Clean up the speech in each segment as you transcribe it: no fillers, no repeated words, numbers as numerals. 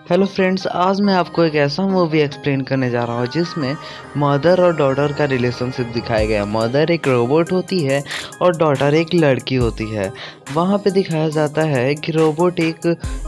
Hello friends, आज मैं आपको एक ऐसा मूवी एक्सप्लेन करने जा रहा हूँ जिसमें मदर और डॉटर का रिलेशनशिप दिखाया गया है। मदर एक रोबोट होती है और डॉटर एक लड़की होती है। वहाँ पे दिखाया जाता है कि रोबोट एक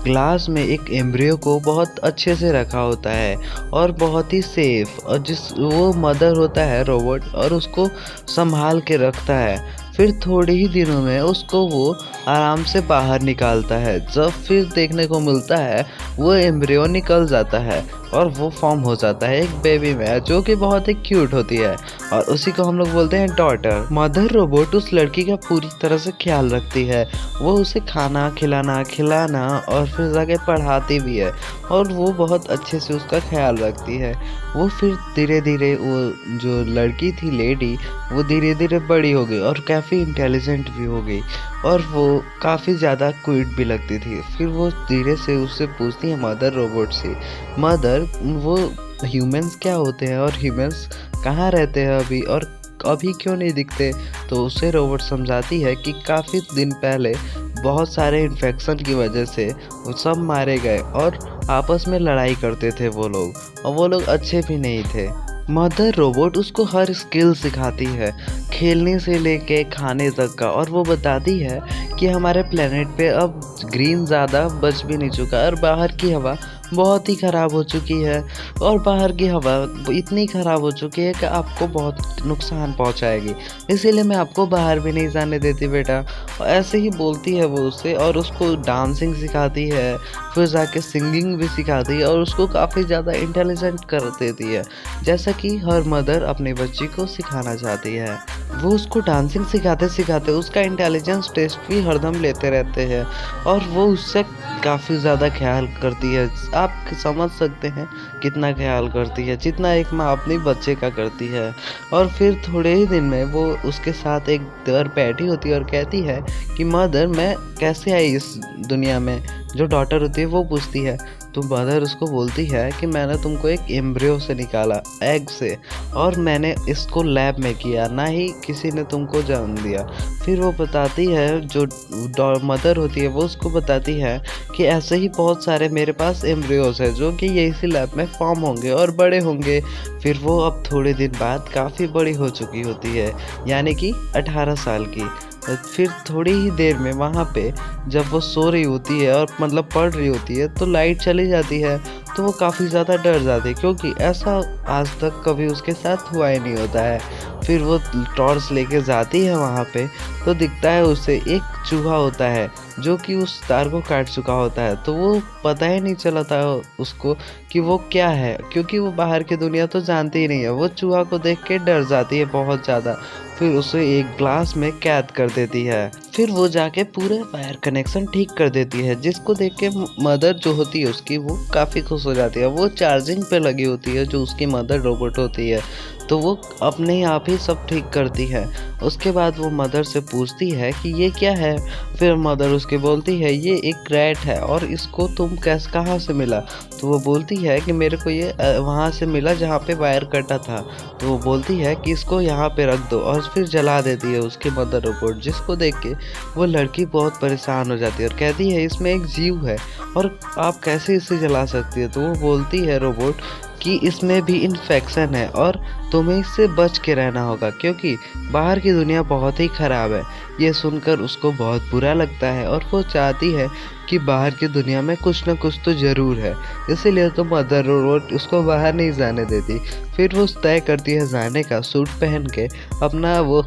ग्लास में एक एम्ब्रियो को बहुत अच्छे से रखा होता है और बहुत ही सेफ, और जिस वो मदर होता है रोबोट और उसको संभाल के रखता है। फिर थोड़े ही दिनों में उसको वो आराम से बाहर निकालता है। जब फिर देखने को मिलता है वो एम्ब्रियो निकल जाता है और वो फॉर्म हो जाता है एक बेबी में, जो कि बहुत ही क्यूट होती है, और उसी को हम लोग बोलते हैं डॉटर। मदर रोबोट उस लड़की का पूरी तरह से ख्याल रखती है। वो उसे खाना खिलाना और फिर जाके पढ़ाती भी है, और वो बहुत अच्छे से उसका ख्याल रखती है। वो फिर धीरे धीरे वो जो लड़की थी लेडी, वो धीरे धीरे बड़ी हो गई और काफ़ी इंटेलिजेंट भी हो गई, और वो काफ़ी ज़्यादा क्यूट भी लगती थी। फिर वो धीरे से उससे पूछती है मदर रोबोट से, मदर वो ह्यूमंस क्या होते हैं और ह्यूमंस कहाँ रहते हैं अभी, और अभी क्यों नहीं दिखते। तो उसे रोबोट समझाती है कि काफ़ी दिन पहले बहुत सारे इन्फेक्शन की वजह से वो सब मारे गए और आपस में लड़ाई करते थे वो लोग, और वो लोग अच्छे भी नहीं थे। मदर रोबोट उसको हर स्किल सिखाती है, खेलने से लेके खाने तक का, और वो बताती है कि हमारे प्लेनेट पे अब ग्रीन ज़्यादा बच भी नहीं चुका और बाहर की हवा बहुत ही ख़राब हो चुकी है, और बाहर की हवा इतनी ख़राब हो चुकी है कि आपको बहुत नुकसान पहुंचाएगी, इसीलिए मैं आपको बाहर भी नहीं जाने देती बेटा। और ऐसे ही बोलती है वो उससे, और उसको डांसिंग सिखाती है, फिर जाके सिंगिंग भी सिखाती है, और उसको काफ़ी ज़्यादा इंटेलिजेंट कर देती है, जैसा कि हर मदर अपने बच्ची को सिखाना चाहती है। वो उसको डांसिंग सिखाते सिखाते उसका इंटेलिजेंस टेस्ट भी हरदम लेते रहते हैं, और वो उससे काफ़ी ज़्यादा ख्याल करती है। आप समझ सकते हैं कितना ख्याल करती है, जितना एक माँ अपने बच्चे का करती है। और फिर थोड़े ही दिन में वो उसके साथ एक बार बैठी होती है और कहती है कि मदर मैं कैसे आई इस दुनिया में। जो डॉटर होती है वो पूछती है, तो मदर उसको बोलती है कि मैंने तुमको एक एम्ब्रियो से निकाला, एग से, और मैंने इसको लैब में किया, ना ही किसी ने तुमको जन्म दिया। फिर वो बताती है, जो मदर होती है वो उसको बताती है कि ऐसे ही बहुत सारे मेरे पास एम्ब्रियोज है जो कि ये इसी लैब में फॉर्म होंगे और बड़े होंगे। फिर वो अब थोड़े दिन बाद काफ़ी बड़ी हो चुकी होती है, यानी कि 18 साल की। फिर थोड़ी ही देर में वहाँ पे जब वो सो रही होती है और मतलब पढ़ रही होती है, तो लाइट चली जाती है। तो वो काफ़ी ज़्यादा डर जाती है, क्योंकि ऐसा आज तक कभी उसके साथ हुआ ही नहीं होता है। फिर वो टॉर्च लेके जाती है वहाँ पे, तो दिखता है उसे एक चूहा होता है जो कि उस तार को काट चुका होता है। तो वो पता ही नहीं चला था उसको कि वो क्या है, क्योंकि वो बाहर की दुनिया तो जानती ही नहीं है। वो चूहा को देख के डर जाती है बहुत ज़्यादा। फिर उसे एक ग्लास में कैद कर देती है। फिर वो जाके पूरे वायर कनेक्शन ठीक कर देती है, जिसको देख के मदर जो होती है उसकी, वो काफ़ी खुश हो जाती है। वो चार्जिंग पे लगी होती है, जो उसकी मदर रोबोट होती है, तो वो अपने आप ही सब ठीक करती है। उसके बाद वो मदर से पूछती है कि ये क्या है। फिर मदर उसके बोलती है ये एक रैट है, और इसको तुम कहाँ से मिला। तो वो बोलती है कि मेरे को ये वहाँ से मिला जहाँ पे वायर कटा था। तो वो बोलती है कि इसको यहाँ पे रख दो, और फिर जला देती है उसकी मदर रोबोट, जिसको देख के वो लड़की बहुत परेशान हो जाती है और कहती है इसमें एक जीव है और आप कैसे इसे जला सकती है। तो वो बोलती है रोबोट कि इसमें भी इन्फेक्शन है और तुम्हें इससे बच के रहना होगा, क्योंकि बाहर की दुनिया बहुत ही ख़राब है। ये सुनकर उसको बहुत बुरा लगता है, और वो चाहती है कि बाहर की दुनिया में कुछ ना कुछ तो ज़रूर है, इसीलिए तो मदर रोबोट उसको बाहर नहीं जाने देती। फिर वो तय करती है जाने का, सूट पहन के अपना वो,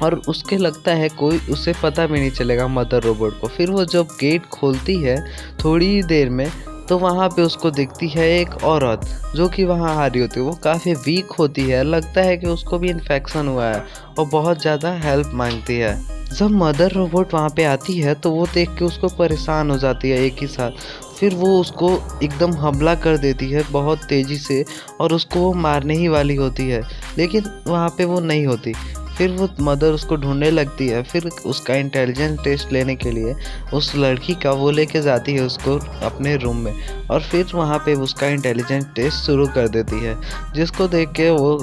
और उसके लगता है कोई उसे पता भी नहीं चलेगा मदर रोबोट को। फिर वो जब गेट खोलती है थोड़ी ही देर में, तो वहाँ पे उसको दिखती है एक औरत जो कि वहाँ आ रही होती है। वो काफ़ी वीक होती है, लगता है कि उसको भी इन्फेक्शन हुआ है, और बहुत ज़्यादा हेल्प मांगती है। जब मदर रोबोट वहाँ पे आती है तो वो देख के उसको परेशान हो जाती है एक ही साथ। फिर वो उसको एकदम हमला कर देती है बहुत तेज़ी से, और उसको वो मारने ही वाली होती है, लेकिन वहाँ पे वो नहीं होती। फिर वो मदर उसको ढूंढने लगती है। फिर उसका इंटेलिजेंस टेस्ट लेने के लिए उस लड़की का वो लेके जाती है उसको अपने रूम में, और फिर वहाँ पे उसका इंटेलिजेंस टेस्ट शुरू कर देती है, जिसको देख के वो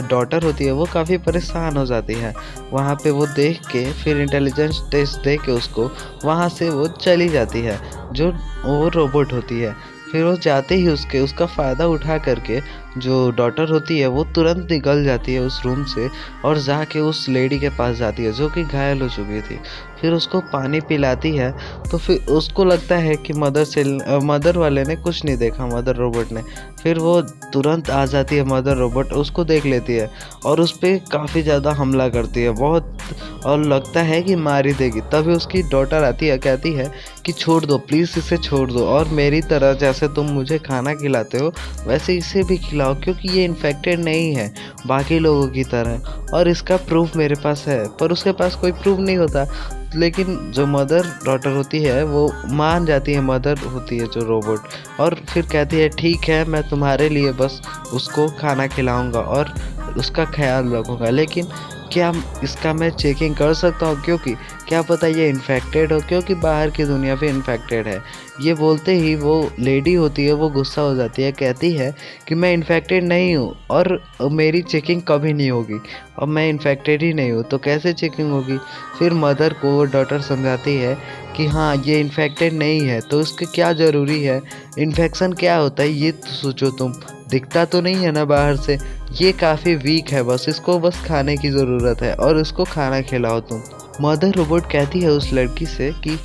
डॉटर होती है वो काफ़ी परेशान हो जाती है। वहाँ पे वो देख के फिर इंटेलिजेंस टेस्ट दे के उसको वहाँ से वो चली जाती है, जो वो रोबोट होती है। फिर वो जाते ही उसका फ़ायदा उठा करके जो डॉटर होती है वो तुरंत निकल जाती है उस रूम से और जाके उस लेडी के पास जाती है जो कि घायल हो चुकी थी। फिर उसको पानी पिलाती है तो फिर उसको लगता है कि मदर वाले ने कुछ नहीं देखा, मदर रोबोट ने। फिर वो तुरंत आ जाती है मदर रोबोट, उसको देख लेती है और उस पर काफ़ी ज़्यादा हमला करती है बहुत, और लगता है कि मार ही देगी। तभी उसकी डॉटर आती है, कहती है कि छोड़ दो प्लीज़, इसे छोड़ दो और मेरी तरह जैसे तुम मुझे खाना खिलाते हो वैसे इसे भी खिलाओ, क्योंकि ये इन्फेक्टेड नहीं है बाकी लोगों की तरह और इसका प्रूफ मेरे पास है। पर उसके पास कोई प्रूफ नहीं होता, लेकिन जो मदर डॉटर होती है वो मान जाती है, मदर होती है जो रोबोट, और फिर कहती है ठीक है मैं तुम्हारे लिए बस उसको खाना खिलाऊंगा और उसका ख्याल रखूंगा, लेकिन क्या इसका मैं चेकिंग कर सकता हूँ, क्योंकि क्या पता ये इन्फेक्टेड हो, क्योंकि बाहर की दुनिया भी इन्फेक्टेड है। ये बोलते ही वो लेडी होती है वो गुस्सा हो जाती है, कहती है कि मैं इन्फेक्टेड नहीं हूँ और मेरी चेकिंग कभी नहीं होगी, अब मैं इन्फेक्टेड ही नहीं हूँ तो कैसे चेकिंग होगी। फिर मदर को डॉटर समझाती है कि हाँ ये इन्फेक्टेड नहीं है तो इसके क्या ज़रूरी है, इन्फेक्शन क्या होता है ये तो सोचो, तुम दिखता तो नहीं है ना बाहर से, ये काफ़ी वीक है, बस इसको बस खाने की ज़रूरत है और इसको खाना खिलाओ तुम। मदर रोबोट कहती है उस लड़की से कि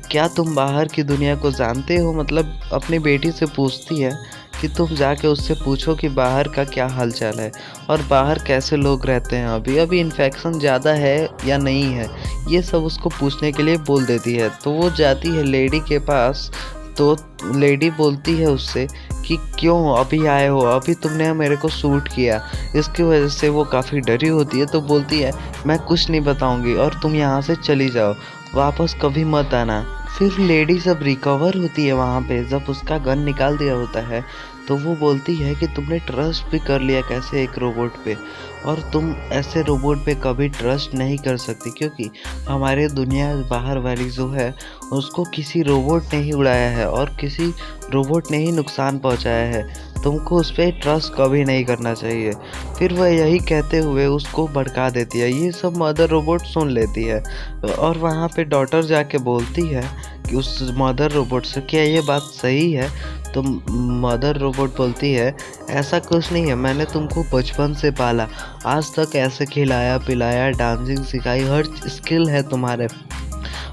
क्या तुम बाहर की दुनिया को जानते हो, मतलब अपनी बेटी से पूछती है कि तुम जाके उससे पूछो कि बाहर का क्या हालचाल है और बाहर कैसे लोग रहते हैं, अभी इन्फेक्शन ज़्यादा है या नहीं है, ये सब उसको पूछने के लिए बोल देती है। तो वो जाती है लेडी के पास, तो लेडी बोलती है उससे कि क्यों अभी आए हो, अभी तुमने मेरे को शूट किया, इसकी वजह से वो काफ़ी डरी होती है। तो बोलती है मैं कुछ नहीं बताऊंगी और तुम यहाँ से चली जाओ, वापस कभी मत आना। फिर लेडी जब रिकवर होती है वहाँ पे, जब उसका गन निकाल दिया होता है, तो वो बोलती है कि तुमने ट्रस्ट भी कर लिया कैसे एक रोबोट पे, और तुम ऐसे रोबोट पे कभी ट्रस्ट नहीं कर सकती, क्योंकि हमारे दुनिया बाहर वाली जो है उसको किसी रोबोट ने ही उड़ाया है और किसी रोबोट ने ही नुकसान पहुंचाया है, तुमको उस पर ट्रस्ट कभी नहीं करना चाहिए। फिर वह यही कहते हुए उसको भड़का देती है। ये सब मदर रोबोट सुन लेती है और वहाँ पे डॉटर जाके बोलती है कि उस मदर रोबोट से क्या ये बात सही है। तो मदर रोबोट बोलती है ऐसा कुछ नहीं है, मैंने तुमको बचपन से पाला, आज तक ऐसे खिलाया पिलाया, डांसिंग सिखाई, हर स्किल है तुम्हारे,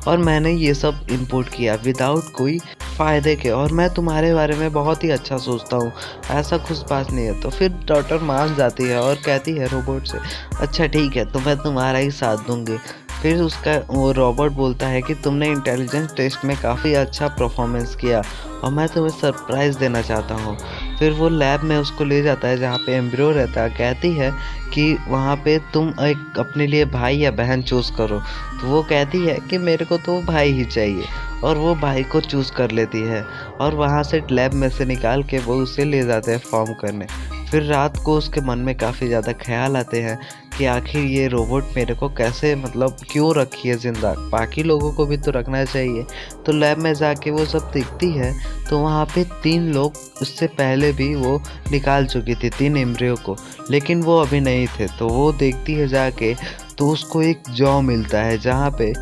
और मैंने ये सब इंपोर्ट किया विदाउट कोई फ़ायदे के, और मैं तुम्हारे बारे में बहुत ही अच्छा सोचता हूँ, ऐसा कुछ बात नहीं है। तो फिर डॉटर मान जाती है और कहती है रोबोट से अच्छा ठीक है तो मैं तुम्हारा ही साथ दूंगी। फिर उसका वो रोबोट बोलता है कि तुमने इंटेलिजेंस टेस्ट में काफ़ी अच्छा परफॉर्मेंस किया और मैं तुम्हें सरप्राइज़ देना चाहता हूँ। फिर वो लैब में उसको ले जाता है जहाँ पे एम्ब्रियो रहता है, कहती है कि वहाँ पे तुम एक अपने लिए भाई या बहन चूज़ करो। तो वो कहती है कि मेरे को तो भाई ही चाहिए, और वो भाई को चूज़ कर लेती है और वहाँ से लैब में से निकाल के वो उसे ले जाते हैं फॉर्म करने। फिर रात को उसके मन में काफ़ी ज़्यादा ख्याल आते हैं कि आखिर ये रोबोट मेरे को कैसे, मतलब क्यों रखी है ज़िंदा, बाकी लोगों को भी तो रखना चाहिए। तो लैब में जाके वो सब देखती है तो वहाँ पे 3 लोग उससे पहले भी वो निकाल चुकी थी 3 एम्ब्रियो को, लेकिन वो अभी नहीं थे। तो वो देखती है जाके तो उसको एक जॉ मिलता है, जहाँ पे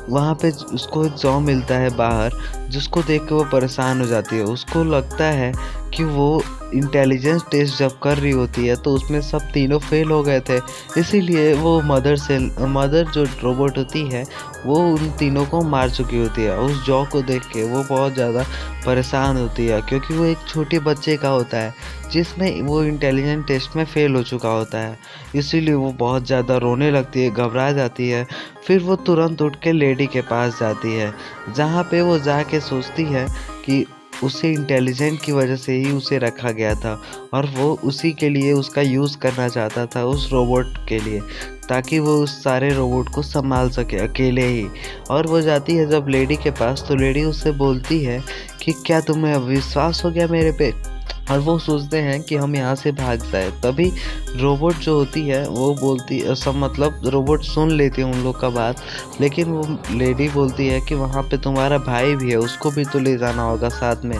वहाँ पे उसको एक जॉ मिलता है बाहर, जिसको देख के वो परेशान हो जाती है। उसको लगता है कि वो इंटेलिजेंस टेस्ट जब कर रही होती है तो उसमें सब तीनों फेल हो गए थे, इसीलिए वो मदर जो रोबोट होती है वो उन तीनों को मार चुकी होती है। उस जॉ को देख के वो बहुत ज़्यादा परेशान होती है, क्योंकि वो एक छोटे बच्चे का होता है जिसमें वो इंटेलिजेंस टेस्ट में फ़ेल हो चुका होता है, इसीलिए वो बहुत ज़्यादा रोने लगती है, घबरा जाती है। फिर वो तुरंत उठ के लेडी के पास जाती है, जहाँ पे वो जाके सोचती है कि उसे इंटेलिजेंट की वजह से ही उसे रखा गया था और वो उसी के लिए उसका यूज़ करना चाहता था, उस रोबोट के लिए, ताकि वो उस सारे रोबोट को संभाल सके अकेले ही। और वो जाती है जब लेडी के पास तो लेडी उससे बोलती है कि क्या तुम्हें अब विश्वास हो गया मेरे पे, और वो सोचते हैं कि हम यहाँ से भाग जाए। तभी रोबोट जो होती है वो बोलती सब, मतलब रोबोट सुन लेती है उन लोग का बात, लेकिन वो लेडी बोलती है कि वहाँ पे तुम्हारा भाई भी है, उसको भी तो ले जाना होगा साथ में।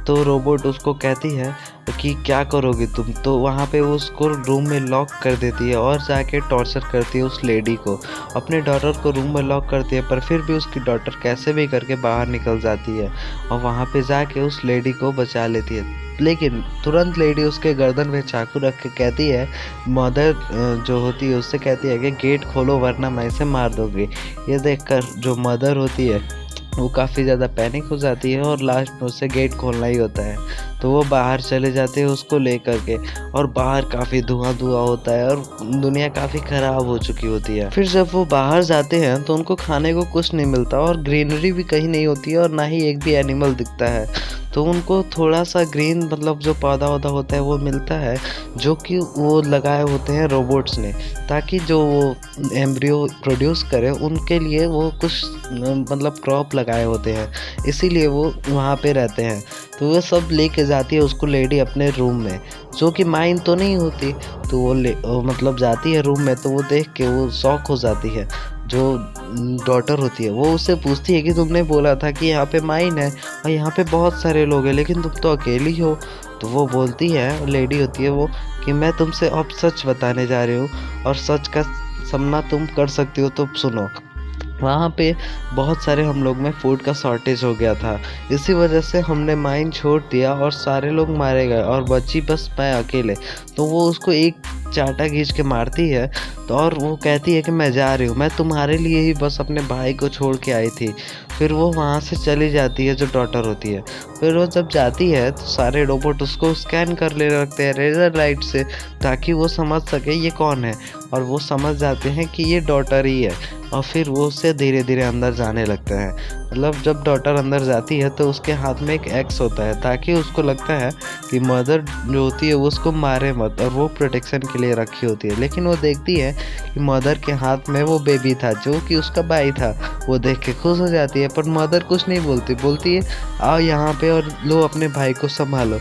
तो रोबोट उसको कहती है कि क्या करोगी तुम। तो वहाँ पे वो उसको रूम में लॉक कर देती है और जाके टॉर्चर करती है उस लेडी को, अपने डॉटर को रूम में लॉक करती है, पर फिर भी उसकी डॉटर कैसे भी करके बाहर निकल जाती है और वहाँ पे जाके उस लेडी को बचा लेती है। लेकिन तुरंत लेडी उसके गर्दन पे चाकू रख के कहती है, मदर जो होती है उससे कहती है कि गेट खोलो वरना मैं इसे मार दूंगी। ये देखकर जो मदर होती है वो काफ़ी ज़्यादा पैनिक हो जाती है और लास्ट में उससे गेट खोलना ही होता है। तो वो बाहर चले जाते हैं उसको लेकर के, और बाहर काफ़ी धुआं होता है और दुनिया काफ़ी ख़राब हो चुकी होती है। फिर जब वो बाहर जाते हैं तो उनको खाने को कुछ नहीं मिलता और ग्रीनरी भी कहीं नहीं होती है और ना ही एक भी एनिमल दिखता है। तो उनको थोड़ा सा ग्रीन मतलब जो पौधा होता है वो मिलता है, जो कि वो लगाए होते हैं रोबोट्स ने, ताकि जो वो एम्ब्रियो प्रोड्यूस करे उनके लिए वो कुछ मतलब क्रॉप लगाए होते हैं, इसीलिए वो वहाँ पे रहते हैं। तो वो सब लेके जाती है उसको लेडी अपने रूम में, जो कि माइन तो नहीं होती। तो वो मतलब जाती है रूम में, तो वो देख के वो शॉक हो जाती है। जो डॉटर होती है वो उससे पूछती है कि तुमने बोला था कि यहाँ पे माइन है और यहाँ पे बहुत सारे लोग हैं, लेकिन तुम तो अकेली हो। तो वो बोलती है, लेडी होती है वो, कि मैं तुमसे अब सच बताने जा रही हूँ और सच का सामना तुम कर सकती हो, तो सुनो। वहाँ पे बहुत सारे हम लोग में फूड का शॉर्टेज हो गया था, इसी वजह से हमने माइन छोड़ दिया और सारे लोग मारे गए और बची बस मैं अकेले। तो वो उसको एक चाटा खींच के मारती है, तो और वो कहती है कि मैं जा रही हूँ, मैं तुम्हारे लिए ही बस अपने भाई को छोड़ के आई थी। फिर वो वहाँ से चली जाती है जो डॉटर होती है। फिर वो जब जाती है तो सारे रोबोट उसको स्कैन कर ले लगते हैं लेज़र लाइट से, ताकि वो समझ सके ये कौन है, और वो समझ जाते हैं कि ये डॉटर ही है। और फिर वो उससे धीरे धीरे अंदर जाने लगते हैं। मतलब जब डॉटर अंदर जाती है तो उसके हाथ में एक एक्स होता है, ताकि उसको लगता है कि मदर जो होती है वो उसको मारे मत, और वो प्रोटेक्शन के लिए रखी होती है। लेकिन वो देखती है कि मदर के हाथ में वो बेबी था जो कि उसका भाई था। वो देख के खुश हो जाती है, पर मदर कुछ नहीं बोलती, बोलती है आओ यहाँ पे और लो अपने भाई को संभालो।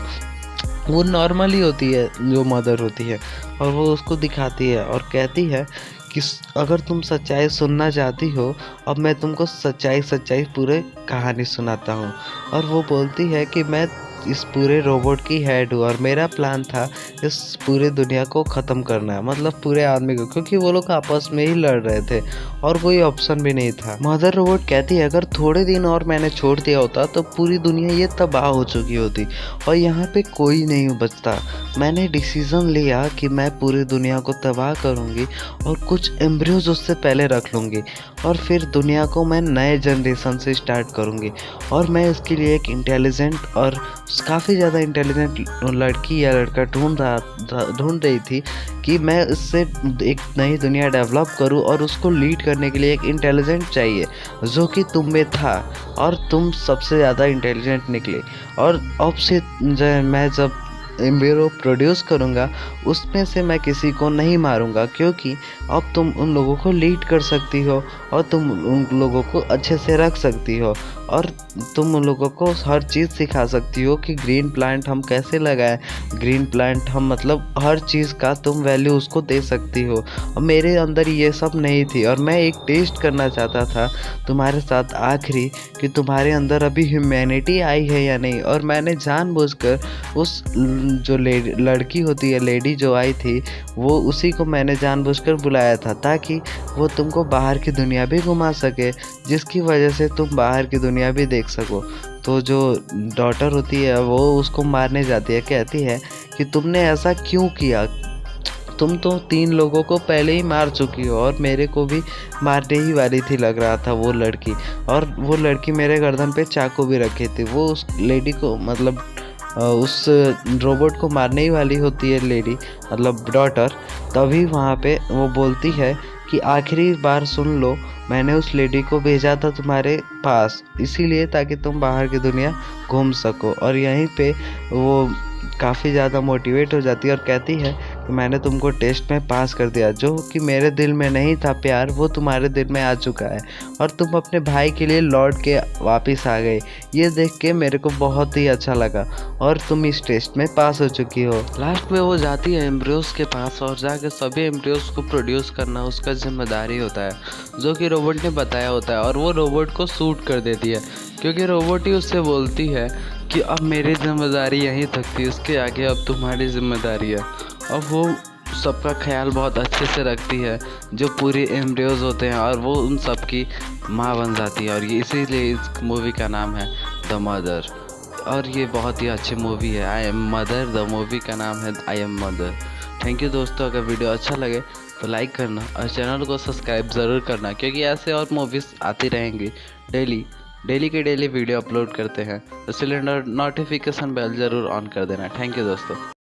वो नॉर्मली होती है जो मदर होती है, और वो उसको दिखाती है और कहती है कि अगर तुम सच्चाई सुनना चाहती हो, अब मैं तुमको सच्चाई पूरे कहानी सुनाता हूँ। और वो बोलती है कि मैं इस पूरे रोबोट की हेड हूँ और मेरा प्लान था इस पूरे दुनिया को ख़त्म करना, मतलब पूरे आदमी को, क्योंकि वो लोग आपस में ही लड़ रहे थे और कोई ऑप्शन भी नहीं था। मदर रोबोट कहती है अगर थोड़े दिन और मैंने छोड़ दिया होता तो पूरी दुनिया ये तबाह हो चुकी होती और यहाँ पे कोई नहीं बचता। मैंने डिसीज़न लिया कि मैं पूरी दुनिया को तबाह करूँगी और कुछ एम्ब्रियोज उससे पहले रख लूँगी, और फिर दुनिया को मैं नए जनरेशन से स्टार्ट करूँगी। और मैं इसके लिए एक इंटेलिजेंट और काफ़ी ज़्यादा इंटेलिजेंट लड़की या लड़का ढूंढ रही थी कि मैं इससे एक नई दुनिया डेवलप करूं, और उसको लीड करने के लिए एक इंटेलिजेंट चाहिए, जो कि तुम में था और तुम सबसे ज़्यादा इंटेलिजेंट निकले। और अब से मैं जब एम्ब्रियो प्रोड्यूस करूँगा उसमें से मैं किसी को नहीं मारूँगा, क्योंकि अब तुम उन लोगों को लीड कर सकती हो और तुम उन लोगों को अच्छे से रख सकती हो, और तुम उन लोगों को हर चीज़ सिखा सकती हो कि ग्रीन प्लांट हम कैसे लगाएं, ग्रीन प्लांट हम मतलब हर चीज़ का तुम वैल्यू उसको दे सकती हो। और मेरे अंदर ये सब नहीं थी, और मैं एक टेस्ट करना चाहता था तुम्हारे साथ आखिरी कि तुम्हारे अंदर अभी ह्यूमैनिटी आई है या नहीं। और मैंने जानबूझकर उस जो लड़की होती है, लेडी जो आई थी, वो उसी को मैंने जानबूझकर बुलाया था ताकि वो तुमको बाहर की दुनिया भी घुमा सके, जिसकी वजह से तुम बाहर की दुनिया भी देख सको। तो जो डॉटर होती है वो उसको मारने जाती है, कहती है कि तुमने ऐसा क्यों किया, तुम तो 3 लोगों को पहले ही मार चुकी हो और मेरे को भी मारने ही वाली थी लग रहा था वो लड़की, और वो लड़की मेरे गर्दन पे चाकू भी रखी थी। वो उस लेडी को मतलब उस रोबोट को मारने ही वाली होती है लेडी, मतलब डॉटर। तभी वहाँ पे वो बोलती है कि आखिरी बार सुन लो, मैंने उस लेडी को भेजा था तुम्हारे पास इसीलिए ताकि तुम बाहर की दुनिया घूम सको। और यहीं पे वो काफ़ी ज़्यादा मोटिवेट हो जाती है और कहती है कि मैंने तुमको टेस्ट में पास कर दिया, जो कि मेरे दिल में नहीं था प्यार, वो तुम्हारे दिल में आ चुका है और तुम अपने भाई के लिए लौट के वापस आ गए। ये देख के मेरे को बहुत ही अच्छा लगा और तुम इस टेस्ट में पास हो चुकी हो। लास्ट में वो जाती है एम्ब्रियोज के पास और जाके सभी एम्ब्रियोज को प्रोड्यूस करना उसका जिम्मेदारी होता है, जो कि रोबोट ने बताया होता है, और वो रोबोट को सूट कर देती है क्योंकि रोबोट ही उससे बोलती है कि अब मेरी जिम्मेदारी यहीं तक थी, उसके आगे अब तुम्हारी जिम्मेदारी है। और वो सबका ख्याल बहुत अच्छे से रखती है, जो पूरे एम्ब्रियोज होते हैं, और वो उन सब की माँ बन जाती है। और ये इसीलिए इस मूवी का नाम है द मदर। और ये बहुत ही अच्छी मूवी है, I am mother. The movie का नाम है I am mother. Thank you दोस्तों। अगर वीडियो अच्छा लगे तो लाइक करना और चैनल को सब्सक्राइब ज़रूर करना, क्योंकि ऐसे और मूवीज़ आती रहेंगी। डेली के डेली वीडियो अपलोड करते हैं, तो सिलेंडर नोटिफिकेशन बेल ज़रूर ऑन कर देना। थैंक यू दोस्तों।